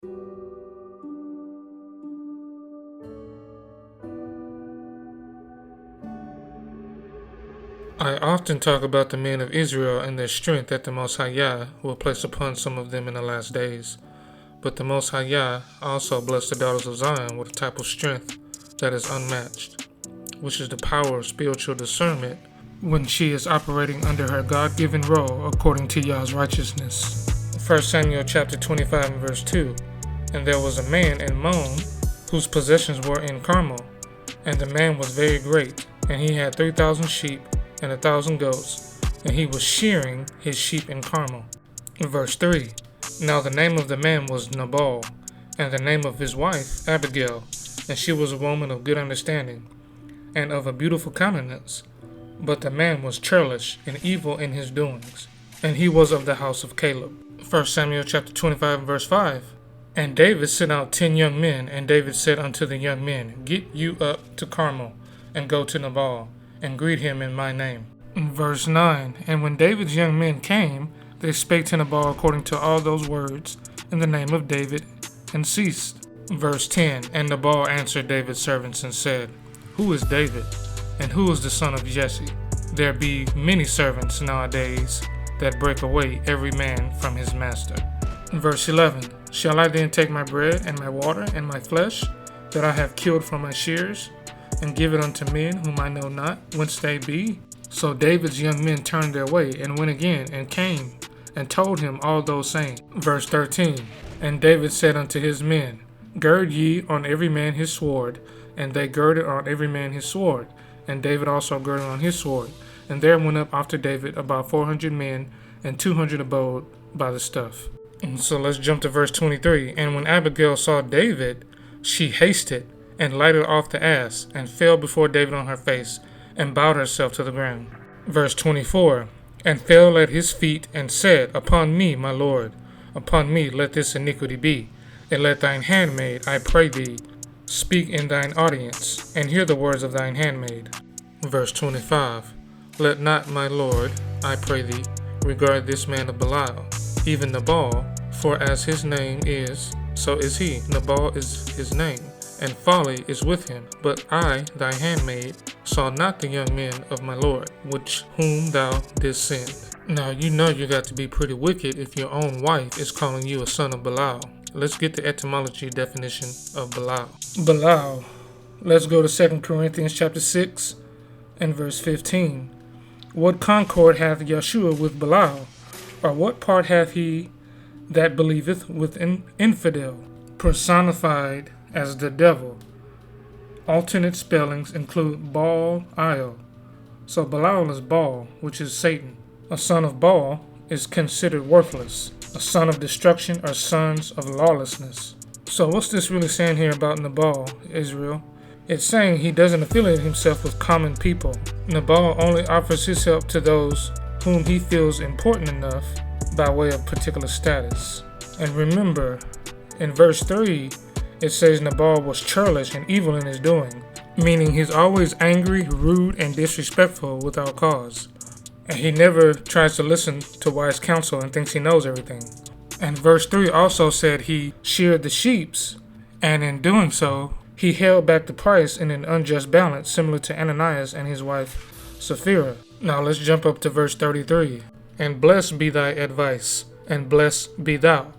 I often talk about the men of Israel and their strength that the Most High Yah will place upon some of them in the last days. But the Most High Yah also blessed the daughters of Zion with a type of strength that is unmatched, which is the power of spiritual discernment when she is operating under her God-given role according to Yah's righteousness. 1 Samuel chapter 25 and verse 2. And there was a man in Mon whose possessions were in Carmel, and the man was very great, and he had 3,000 sheep and 1,000 goats, and he was shearing his sheep in Carmel. Verse 3. Now the name of the man was Nabal, and the name of his wife Abigail, and she was a woman of good understanding, and of a beautiful countenance. But the man was churlish and evil in his doings, and he was of the house of Caleb. 1 Samuel chapter 25 verse 5. And David sent out 10 young men, and David said unto the young men, Get you up to Carmel, and go to Nabal, and greet him in my name. Verse 9. And when David's young men came, they spake to Nabal according to all those words in the name of David, and ceased. Verse 10. And Nabal answered David's servants and said, Who is David, and who is the son of Jesse? There be many servants nowadays that break away every man from his master. Verse 11. Shall I then take my bread and my water and my flesh that I have killed from my shears, and give it unto men whom I know not whence they be? So David's young men turned their way, and went again, and came, and told him all those sayings. Verse 13. And David said unto his men, Gird ye on every man his sword. And they girded on every man his sword, and David also girded on his sword. And there went up after David about 400 men, and 200 abode by the stuff. And so let's jump to verse 23. And when Abigail saw David, she hasted, and lighted off the ass, and fell before David on her face, and bowed herself to the ground. Verse 24. And fell at his feet, and said, Upon me, my Lord, upon me let this iniquity be, and let thine handmaid, I pray thee, speak in thine audience, and hear the words of thine handmaid. Verse 25. Let not my Lord, I pray thee, regard this man of Belial, even Nabal, for as his name is, so is he. Nabal is his name, and folly is with him. But I, thy handmaid, saw not the young men of my Lord, whom thou didst send. Now you know you got to be pretty wicked if your own wife is calling you a son of Belial. Let's get the etymology definition of Belial. Belial. Let's go to 2 Corinthians chapter 6 and verse 15. What concord hath Yeshua with Belial? Or what part hath he that believeth with an infidel? Personified as the devil. Alternate spellings include Baal. So Belial is Baal, which is Satan. A son of Baal is considered worthless. A son of destruction are sons of lawlessness. So what's this really saying here about Nabal, Israel? It's saying he doesn't affiliate himself with common people. Nabal only offers his help to those whom he feels important enough by way of particular status. And remember, in verse 3, it says Nabal was churlish and evil in his doing, meaning he's always angry, rude, and disrespectful without cause. And he never tries to listen to wise counsel and thinks he knows everything. And verse 3 also said he sheared the sheep, and in doing so, he held back the price in an unjust balance, similar to Ananias and his wife Sapphira. Now let's jump up to verse 33. And blessed be thy advice, and blessed be thou,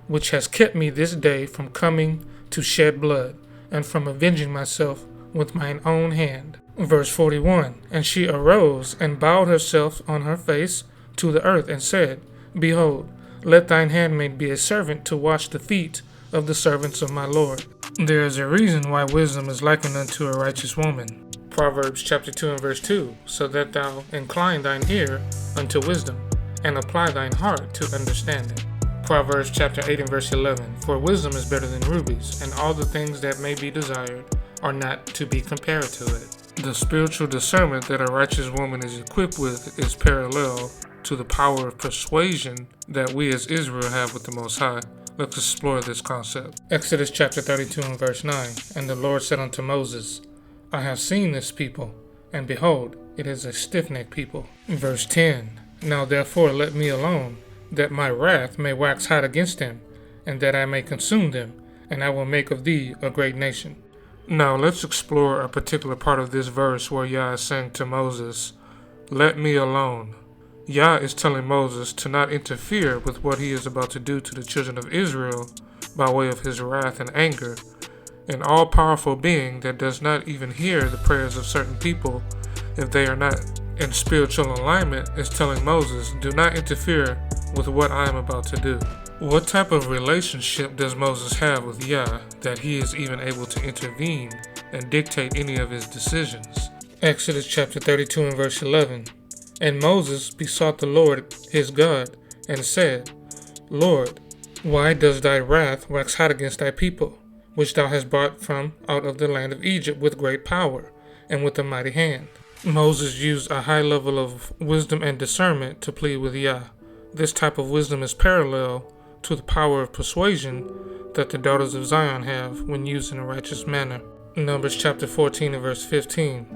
which hast kept me this day from coming to shed blood, and from avenging myself with mine own hand. Verse 41. And she arose, and bowed herself on her face to the earth, and said, Behold, let thine handmaid be a servant to wash the feet of the servants of my Lord. There is a reason why wisdom is likened unto a righteous woman. Proverbs chapter 2 and verse 2, so that thou incline thine ear unto wisdom, and apply thine heart to understanding. Proverbs chapter 8 and verse 11, for wisdom is better than rubies, and all the things that may be desired are not to be compared to it. The spiritual discernment that a righteous woman is equipped with is parallel to the power of persuasion that we as Israel have with the Most High. Let's explore this concept. Exodus chapter 32 and verse 9, and the Lord said unto Moses, I have seen this people, and behold, it is a stiff-necked people. Verse 10, now therefore let me alone, that my wrath may wax hot against them, and that I may consume them, and I will make of thee a great nation. Now let's explore a particular part of this verse where Yah is saying to Moses, "Let me alone." Yah is telling Moses to not interfere with what he is about to do to the children of Israel by way of his wrath and anger. An all-powerful being that does not even hear the prayers of certain people if they are not in spiritual alignment is telling Moses, do not interfere with what I am about to do. What type of relationship does Moses have with Yah that he is even able to intervene and dictate any of his decisions? Exodus chapter 32 and verse 11. And Moses besought the Lord his God, and said, Lord, why does thy wrath wax hot against thy people, which thou hast brought from out of the land of Egypt with great power, and with a mighty hand? Moses used a high level of wisdom and discernment to plead with Yah. This type of wisdom is parallel to the power of persuasion that the daughters of Zion have when used in a righteous manner. Numbers chapter 14 and verse 15.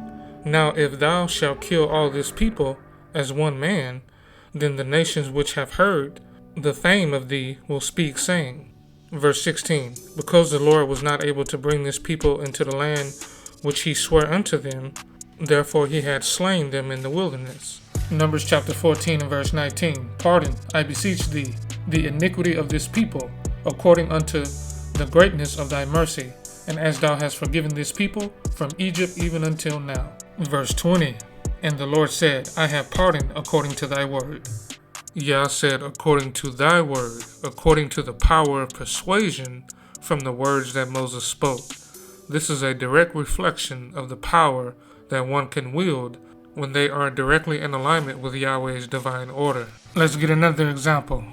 Now if thou shalt kill all this people as one man, then the nations which have heard the fame of thee will speak, saying. Verse 16. Because the Lord was not able to bring this people into the land which he sware unto them, therefore he had slain them in the wilderness. Numbers chapter 14 and verse 19. Pardon, I beseech thee, the iniquity of this people, according unto the greatness of thy mercy, and as thou hast forgiven this people from Egypt even until now. Verse 20. And the Lord said, I have pardoned according to thy word. Yah said, according to thy word, according to the power of persuasion from the words that Moses spoke. This is a direct reflection of the power that one can wield when they are directly in alignment with Yahweh's divine order. Let's get another example.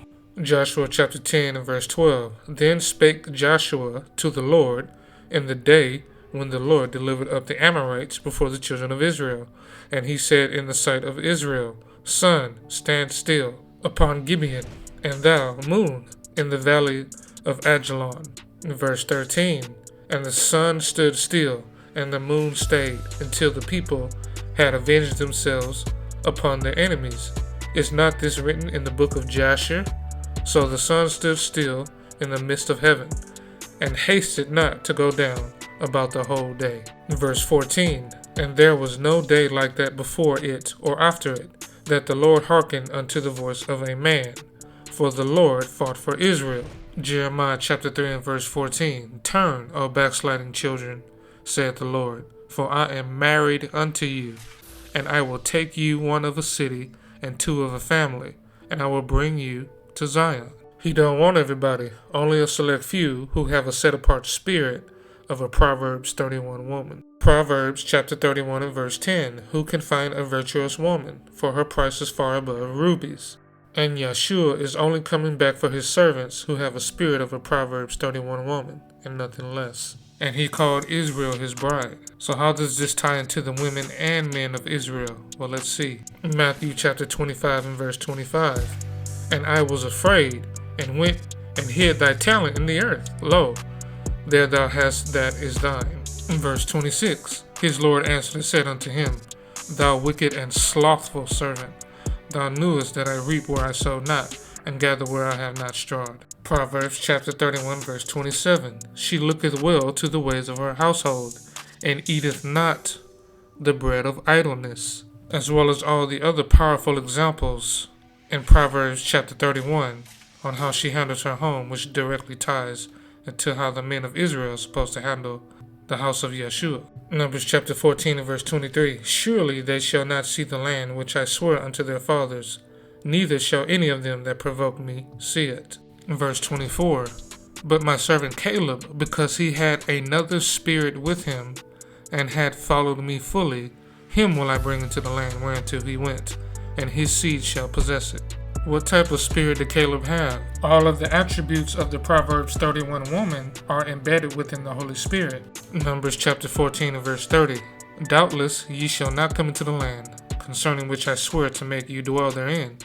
Joshua chapter 10 and verse 12. Then spake Joshua to the Lord in the day when the Lord delivered up the Amorites before the children of Israel. And he said in the sight of Israel, Sun, stand still upon Gibeon, and thou, moon, in the valley of Ajalon. Verse 13. And the sun stood still, and the moon stayed, until the people had avenged themselves upon their enemies. Is not this written in the book of Jasher? So the sun stood still in the midst of heaven, and hasted not to go down about the whole day. Verse 14. And there was no day like that before it or after it, that the Lord hearkened unto the voice of a man. For the Lord fought for Israel. Jeremiah chapter 3 and verse 14. Turn, O backsliding children, saith the Lord, for I am married unto you, and I will take you one of a city and two of a family, and I will bring you to Zion. He don't want everybody, only a select few who have a set-apart spirit of a Proverbs 31 woman. Proverbs chapter 31 and verse 10. Who can find a virtuous woman? For her price is far above rubies. And Yeshua is only coming back for his servants who have a spirit of a Proverbs 31 woman, and nothing less. And he called Israel his bride. So how does this tie into the women and men of Israel? Well, let's see. Matthew chapter 25 and verse 25. And I was afraid, and went and hid thy talent in the earth. Lo, there thou hast that is thine. Verse 26. His Lord answered and said unto him, Thou wicked and slothful servant, thou knewest that I reap where I sow not, and gather where I have not strawed. Proverbs chapter 31 verse 27. She looketh well to the ways of her household, and eateth not the bread of idleness. As well as all the other powerful examples in Proverbs chapter 31 on how she handles her home, which directly ties into how the men of Israel are supposed to handle the house of Yeshua. Numbers chapter 14 and verse 23. Surely they shall not see the land which I swear unto their fathers, neither shall any of them that provoke me see it. Verse 24. But my servant Caleb, because he had another spirit with him, and had followed me fully, him will I bring into the land whereunto he went, and his seed shall possess it. What type of spirit did Caleb have? All of the attributes of the Proverbs 31 woman are embedded within the Holy Spirit. Numbers chapter 14 and verse 30. Doubtless ye shall not come into the land, concerning which I swear to make you dwell therein,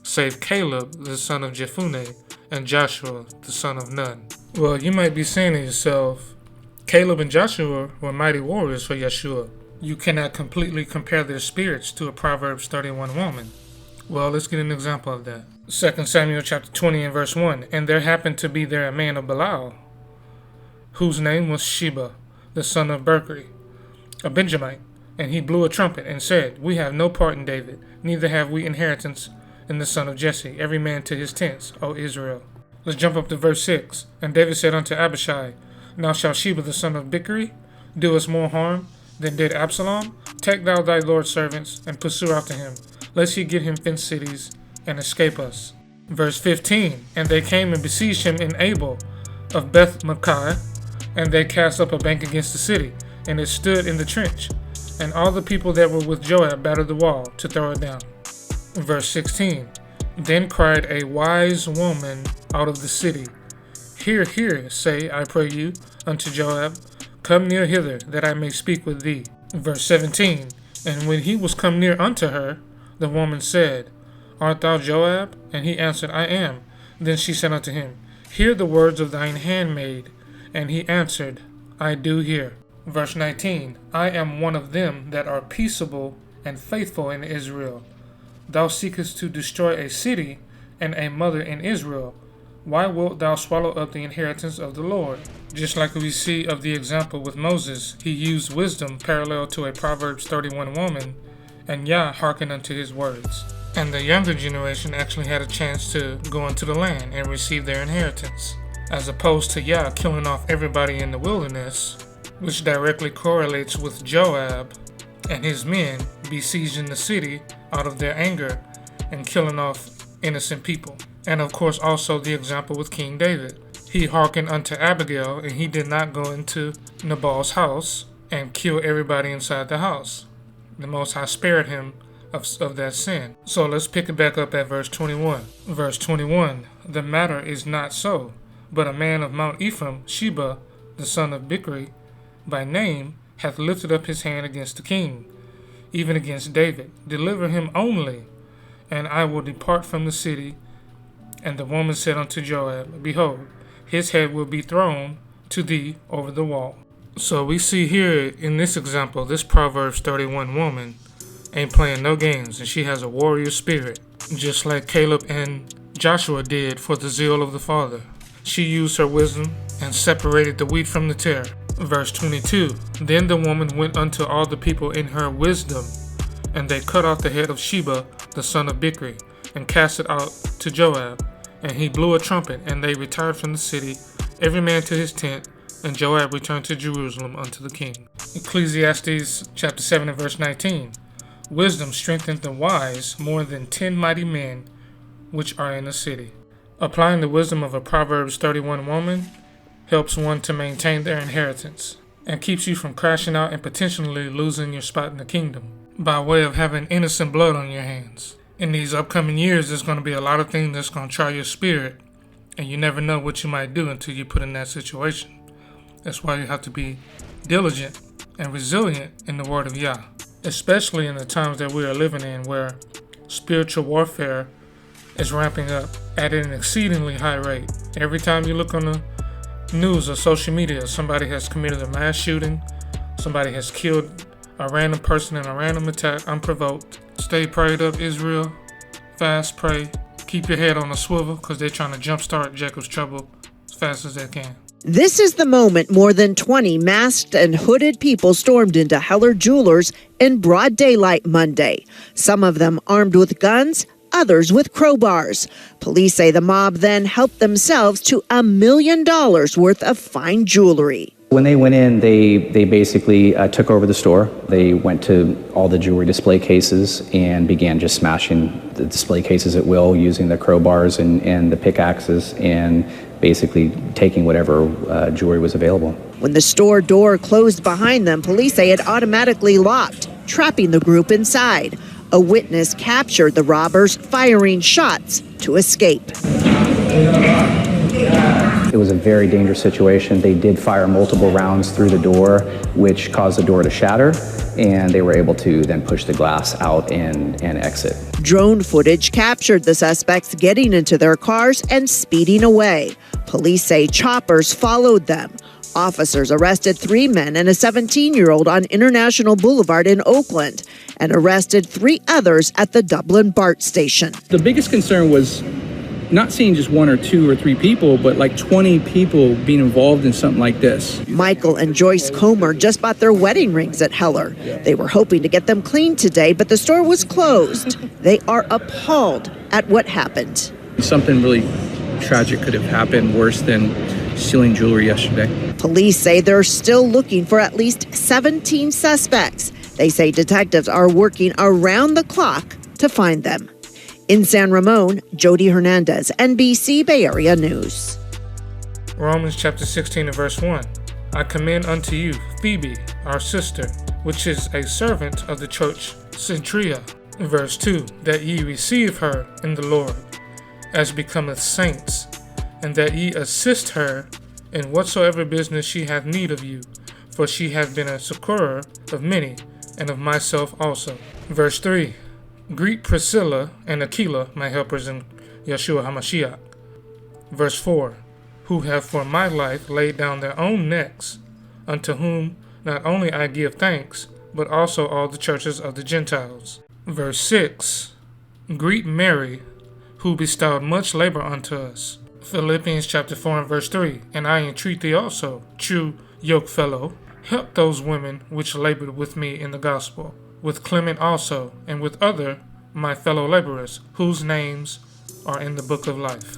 save Caleb the son of Jephunneh, and Joshua the son of Nun. Well, you might be saying to yourself, Caleb and Joshua were mighty warriors for Yeshua. You cannot completely compare their spirits to a Proverbs 31 woman. Well, let's get an example of that. 2 Samuel chapter 20 and verse 1. And there happened to be there a man of Belial, whose name was Sheba, the son of Berkri, a Benjamite. And he blew a trumpet and said, We have no part in David, neither have we inheritance in the son of Jesse, every man to his tents, O Israel. Let's jump up to verse 6. And David said unto Abishai, Now shall Sheba the son of Bichri do us more harm than did Absalom? Take thou thy Lord's servants, and pursue after him, lest he get him fenced cities, and escape us. Verse 15. And they came and besieged him in Abel of Beth-makkah, and they cast up a bank against the city, and it stood in the trench. And all the people that were with Joab battered the wall to throw it down. Verse 16. Then cried a wise woman out of the city, Hear, hear, say, I pray you, unto Joab, Come near hither, that I may speak with thee. Verse 17. And when he was come near unto her, the woman said, Art thou Joab? And he answered, I am. Then she said unto him, Hear the words of thine handmaid. And he answered, I do hear. Verse 19. I am one of them that are peaceable and faithful in Israel. Thou seekest to destroy a city and a mother in Israel. Why wilt thou swallow up the inheritance of the Lord? Just like we see of the example with Moses, he used wisdom parallel to a Proverbs 31 woman, and Yah hearkened unto his words. And the younger generation actually had a chance to go into the land and receive their inheritance, as opposed to Yah killing off everybody in the wilderness, which directly correlates with Joab and his men besieging the city out of their anger and killing off innocent people. And of course also the example with King David. He hearkened unto Abigail, and he did not go into Nabal's house and kill everybody inside the house. The Most High spared him of that sin. So let's pick it back up at verse 21. Verse 21, The matter is not so, but a man of Mount Ephraim, Sheba, the son of Bichri, by name, hath lifted up his hand against the king, even against David. Deliver him only, and I will depart from the city. And the woman said unto Joab, Behold, his head will be thrown to thee over the wall. So we see here in this example, this Proverbs 31 woman ain't playing no games, and she has a warrior spirit, just like Caleb and Joshua did for the zeal of the Father. She used her wisdom and separated the wheat from the tare. Verse 22, Then the woman went unto all the people in her wisdom, and they cut off the head of Sheba, the son of Bichri, and cast it out to Joab. And he blew a trumpet, and they retired from the city, every man to his tent, and Joab returned to Jerusalem unto the king. Ecclesiastes chapter 7 and verse 19, Wisdom strengtheneth the wise more than 10 mighty men which are in a city. Applying the wisdom of a Proverbs 31 woman helps one to maintain their inheritance, and keeps you from crashing out and potentially losing your spot in the kingdom by way of having innocent blood on your hands. In these upcoming years, there's going to be a lot of things that's going to try your spirit, and you never know what you might do until you put in that situation. That's why you have to be diligent and resilient in the word of Yah, especially in the times that we are living in, where spiritual warfare is ramping up at an exceedingly high rate. Every time you look on the news or social media, somebody has committed a mass shooting, somebody has killed a random person in a random attack unprovoked. Stay prayed up, Israel. Fast, pray. Keep your head on a swivel, because they're trying to jumpstart Jacob's trouble as fast as they can. This is the moment more than 20 masked and hooded people stormed into Heller Jewelers in broad daylight Monday. Some of them armed with guns, others with crowbars. Police say the mob then helped themselves to $1 million worth of fine jewelry. When they went in, they basically took over the store. They went to all the jewelry display cases and began just smashing the display cases at will, using the crowbars and the pickaxes, and basically taking whatever jewelry was available. When the store door closed behind them, police say it automatically locked, trapping the group inside. A witness captured the robbers firing shots to escape. It was a very dangerous situation. They did fire multiple rounds through the door, which caused the door to shatter, and they were able to then push the glass out and exit. Drone footage captured the suspects getting into their cars and speeding away. Police say choppers followed them. Officers arrested 3 men and a 17-year-old on International Boulevard in Oakland and arrested 3 others at the Dublin BART station. The biggest concern was not seeing just 1 or 2 or 3 people, but like 20 people being involved in something like this. Michael and Joyce Comer just bought their wedding rings at Heller. They were hoping to get them cleaned today, but the store was closed. They are appalled at what happened. Something really tragic could have happened, worse than stealing jewelry yesterday. Police say they're still looking for at least 17 suspects. They say detectives are working around the clock to find them. In San Ramon, Jody Hernandez, NBC Bay Area News. Romans chapter 16 and verse 1. I commend unto you Phebe, our sister, which is a servant of the church Centria. Verse 2. That ye receive her in the Lord, as becometh saints, and that ye assist her in whatsoever business she hath need of you, for she hath been a succorer of many, and of myself also. Verse 3. Greet Priscilla and Aquila, my helpers in Yeshua HaMashiach. Verse 4. Who have for my life laid down their own necks, unto whom not only I give thanks, but also all the churches of the Gentiles. Verse 6. Greet Mary, who bestowed much labor unto us. Philippians chapter 4 and verse 3. And I entreat thee also, true yokefellow, help those women which labored with me in the gospel, with Clement also, and with other my fellow laborers, whose names are in the book of life.